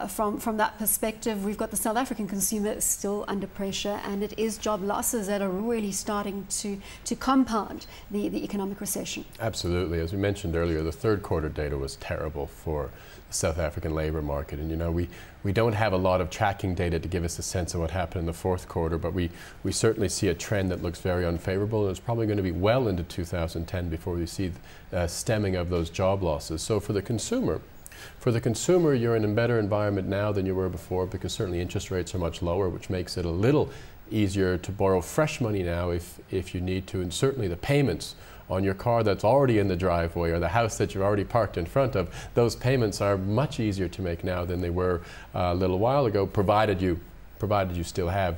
from that perspective. We've got the South African consumer still under pressure, and it is job losses that are really starting to compound the economic recession. Absolutely. As we mentioned earlier, the third quarter data was terrible for the South African labour market, and we don't have a lot of tracking data to give us a sense of what happened in the fourth quarter, but we certainly see a trend that looks very unfavourable, and it's probably going to be well into 2010 before we see stemming of those job losses. So for the consumer, you're in a better environment now than you were before, because certainly interest rates are much lower, which makes it a little easier to borrow fresh money now if you need to, and certainly the payments on your car that's already in the driveway or the house that you've already parked in front of, those payments are much easier to make now than they were a little while ago, provided you still have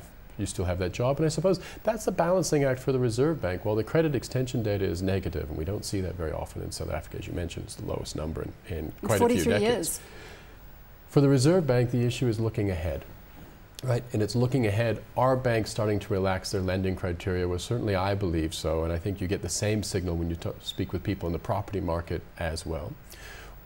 that job. And I suppose that's a balancing act for the Reserve Bank. While the credit extension data is negative, and we don't see that very often in South Africa, as you mentioned, it's the lowest number in quite a few decades. Years. For the Reserve Bank, the issue is looking ahead. Right, and it's looking ahead. Are banks starting to relax their lending criteria? Well, certainly I believe so, and I think you get the same signal when you speak with people in the property market as well.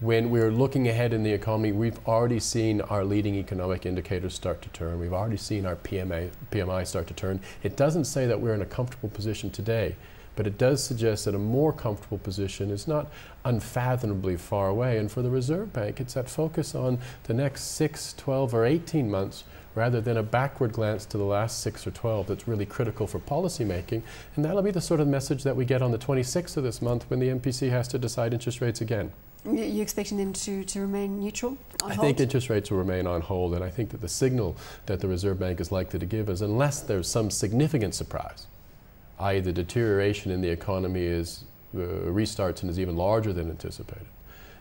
When we're looking ahead in the economy, we've already seen our leading economic indicators start to turn. We've already seen our PMI start to turn. It doesn't say that we're in a comfortable position today, but it does suggest that a more comfortable position is not unfathomably far away. And for the Reserve Bank, it's that focus on the next 6, 12, or 18 months rather than a backward glance to the last 6 or 12 that's really critical for policy making. And that'll be the sort of message that we get on the 26th of this month when the MPC has to decide interest rates again. You're expecting them to remain neutral, on hold? I think interest rates will remain on hold, and I think that the signal that the Reserve Bank is likely to give is, unless there's some significant surprise, i.e. the deterioration in the economy restarts and is even larger than anticipated,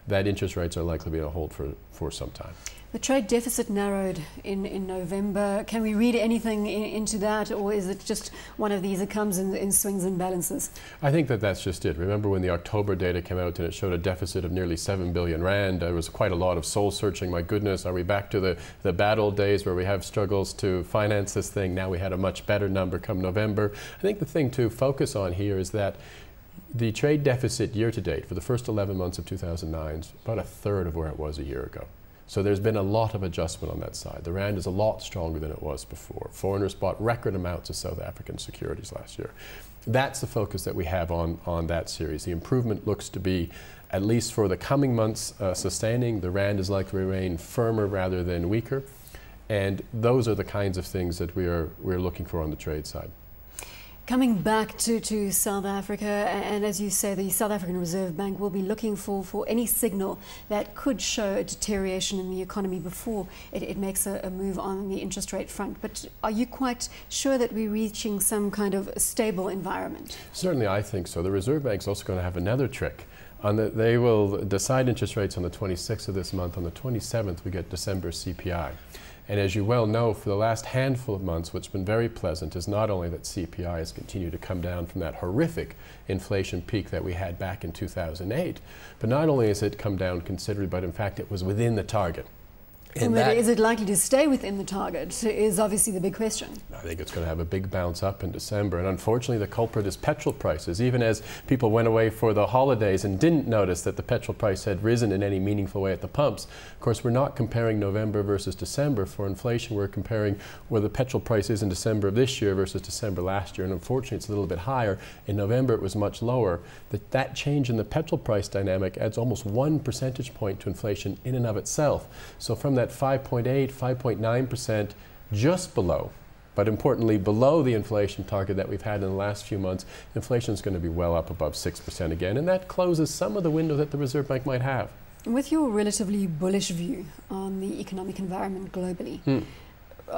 that interest rates are likely to be on hold for some time. The trade deficit narrowed in November. Can we read anything into that, or is it just one of these that comes in swings and balances? I think that that's just it. Remember when the October data came out and it showed a deficit of nearly 7 billion rand, there was quite a lot of soul searching. My goodness, are we back to the bad old days where we have struggles to finance this thing? Now we had a much better number come November. I think the thing to focus on here is that the trade deficit year to date for the first 11 months of 2009 is about a third of where it was a year ago. So there's been a lot of adjustment on that side. The rand is a lot stronger than it was before. Foreigners bought record amounts of South African securities last year. That's the focus that we have on that series. The improvement looks to be, at least for the coming months, sustaining. The rand is likely to remain firmer rather than weaker. And those are the kinds of things that we're looking for on the trade side. Coming back to South Africa, and as you say, the South African Reserve Bank will be looking for any signal that could show a deterioration in the economy before it makes a move on the interest rate front. But are you quite sure that we're reaching some kind of stable environment? Certainly I think so. The Reserve Bank is also going to have another trick. They will decide interest rates on the 26th of this month. On the 27th, we get December CPI. And as you well know, for the last handful of months, what's been very pleasant is not only that CPI has continued to come down from that horrific inflation peak that we had back in 2008, but not only has it come down considerably, but in fact it was within the target. And is it likely to stay within the target is obviously the big question. I think it's going to have a big bounce up in December, and unfortunately the culprit is petrol prices. Even as people went away for the holidays and didn't notice that the petrol price had risen in any meaningful way at the pumps. Of course, we're not comparing November versus December. For inflation, we're comparing where the petrol price is in December of this year versus December last year, and unfortunately it's a little bit higher. In November it was much lower. That change in the petrol price dynamic adds almost 1 percentage point to inflation in and of itself. So from that 5.8, 5.9%, just below, but importantly below the inflation target that we've had in the last few months, inflation is going to be well up above 6% again, and that closes some of the window that the Reserve Bank might have. With your relatively bullish view on the economic environment globally,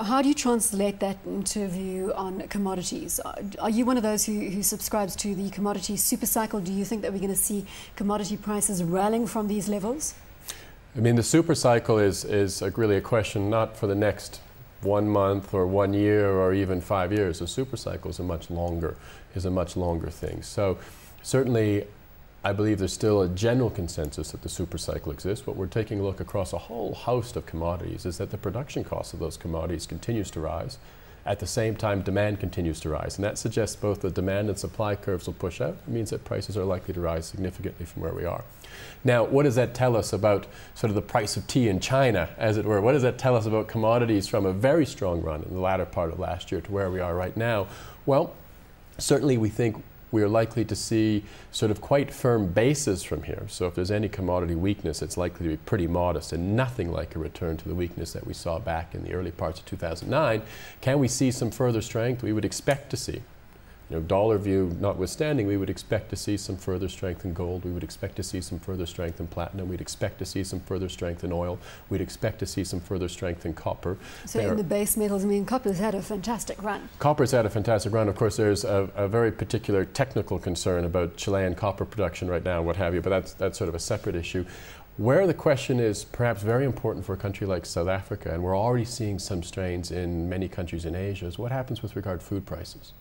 how do you translate that into a view on commodities? Are you one of those who subscribes to the commodity supercycle? Do you think that we're going to see commodity prices rallying from these levels? I mean, the super cycle is really a question not for the next 1 month or 1 year or even 5 years. The super cycle is a much longer thing. So certainly I believe there's still a general consensus that the super cycle exists. But we're taking a look across a whole host of commodities is that the production cost of those commodities continues to rise. At the same time, demand continues to rise, and that suggests both the demand and supply curves will push out. It means that prices are likely to rise significantly from where we are. Now, what does that tell us about sort of the price of tea in China, as it were? What does that tell us about commodities from a very strong run in the latter part of last year to where we are right now? Well, certainly we think we are likely to see sort of quite firm bases from here. So if there's any commodity weakness, it's likely to be pretty modest and nothing like a return to the weakness that we saw back in the early parts of 2009. Can we see some further strength? We would expect to see. You know, dollar view notwithstanding, we would expect to see some further strength in gold. We would expect to see some further strength in platinum. We'd expect to see some further strength in oil. We'd expect to see some further strength in copper. So in the base metals, I mean, copper's had a fantastic run. Copper's had a fantastic run. Of course, there's a very particular technical concern about Chilean copper production right now, what have you, but that's sort of a separate issue. Where the question is perhaps very important for a country like South Africa, and we're already seeing some strains in many countries in Asia, is what happens with regard to food prices.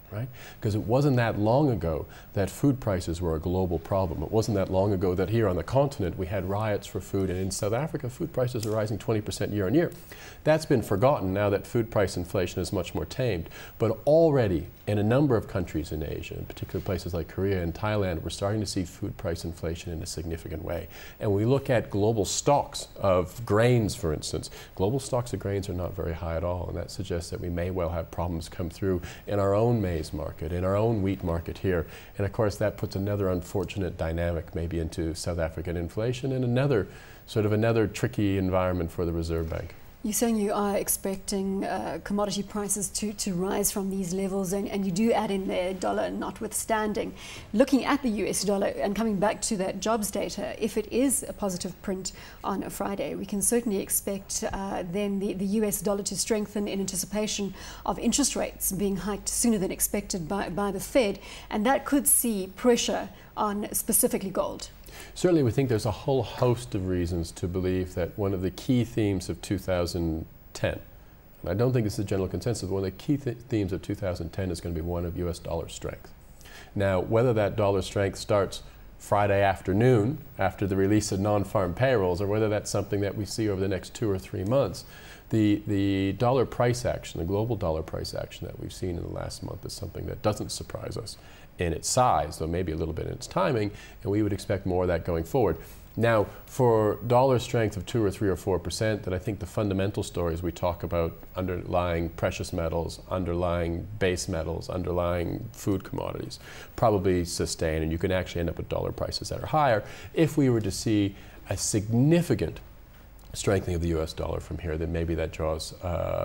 Right? Because it wasn't that long ago that food prices were a global problem. It wasn't that long ago that here on the continent we had riots for food, and in South Africa food prices are rising 20% year on year. That's been forgotten now that food price inflation is much more tamed. But already in a number of countries in Asia, in particular places like Korea and Thailand, we're starting to see food price inflation in a significant way. And we look at global stocks of grains, for instance. Global stocks of grains are not very high at all, and that suggests that we may well have problems come through in our own maize market, in our own wheat market here. And of course that puts another unfortunate dynamic maybe into South African inflation and another tricky environment for the Reserve Bank. You're saying you are expecting commodity prices to rise from these levels, and you do add in there dollar notwithstanding. Looking at the US dollar and coming back to that jobs data, if it is a positive print on a Friday, we can certainly expect then the US dollar to strengthen in anticipation of interest rates being hiked sooner than expected by the Fed, and that could see pressure on specifically gold. Certainly we think there's a whole host of reasons to believe that one of the key themes of 2010, and I don't think it's the general consensus, but one of the key themes of 2010 is going to be one of US dollar strength. Now, whether that dollar strength starts Friday afternoon after the release of non-farm payrolls, or whether that's something that we see over the next 2 or 3 months, the dollar price action, the global dollar price action that we've seen in the last month is something that doesn't surprise us in its size, though maybe a little bit in its timing, and we would expect more of that going forward. Now, for dollar strength of 2 or 3 or 4%, then I think the fundamental stories we talk about, underlying precious metals, underlying base metals, underlying food commodities, probably sustain, and you can actually end up with dollar prices that are higher. If we were to see a significant strengthening of the US dollar from here, then maybe that draws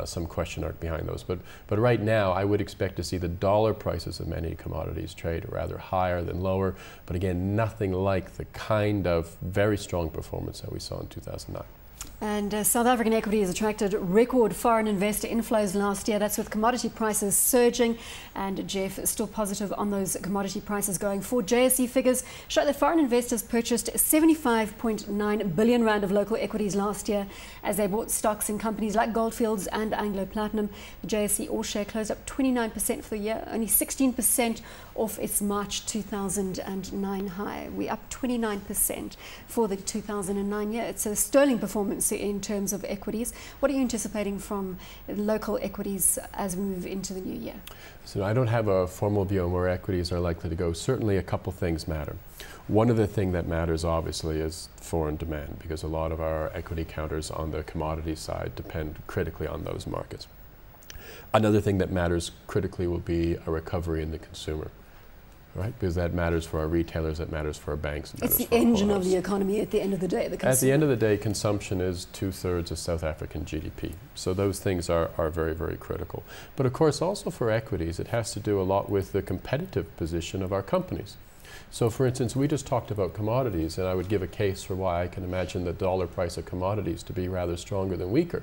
some question mark behind those. But right now, I would expect to see the dollar prices of many commodities trade rather higher than lower. But again, nothing like the kind of very strong performance that we saw in 2009. And South African equities attracted record foreign investor inflows last year. That's with commodity prices surging. And Jeff is still positive on those commodity prices going forward. JSE figures show that foreign investors purchased 75.9 billion rand of local equities last year as they bought stocks in companies like Goldfields and Anglo Platinum. The JSE all share closed up 29% for the year, only 16% off its March 2009 high. We're up 29% for the 2009 year. It's a sterling performance in terms of equities. What are you anticipating from local equities as we move into the new year? So I don't have a formal view on where equities are likely to go. Certainly a couple things matter. One of the things that matters obviously is foreign demand, because a lot of our equity counters on the commodity side depend critically on those markets. Another thing that matters critically will be a recovery in the consumer. Right? Because that matters for our retailers, that matters for our banks. It's the engine of the economy at the end of the day. At the end of the day, consumption is 2/3 of South African GDP. So those things are very, very critical. But of course, also for equities, it has to do a lot with the competitive position of our companies. So for instance, we just talked about commodities, and I would give a case for why I can imagine the dollar price of commodities to be rather stronger than weaker.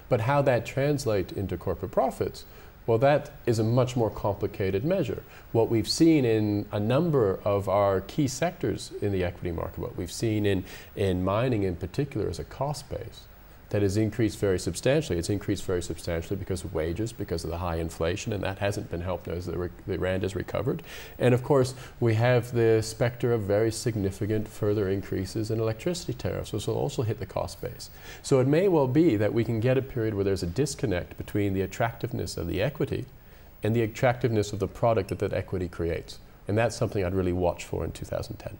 But how that translates into corporate profits, well, that is a much more complicated measure. What we've seen in a number of our key sectors in the equity market, what we've seen in mining in particular, is a cost base that has increased very substantially. It's increased very substantially because of wages, because of the high inflation, and that hasn't been helped as the rand has recovered. And of course, we have the specter of very significant further increases in electricity tariffs, which will also hit the cost base. So it may well be that we can get a period where there's a disconnect between the attractiveness of the equity and the attractiveness of the product that that equity creates. And that's something I'd really watch for in 2010.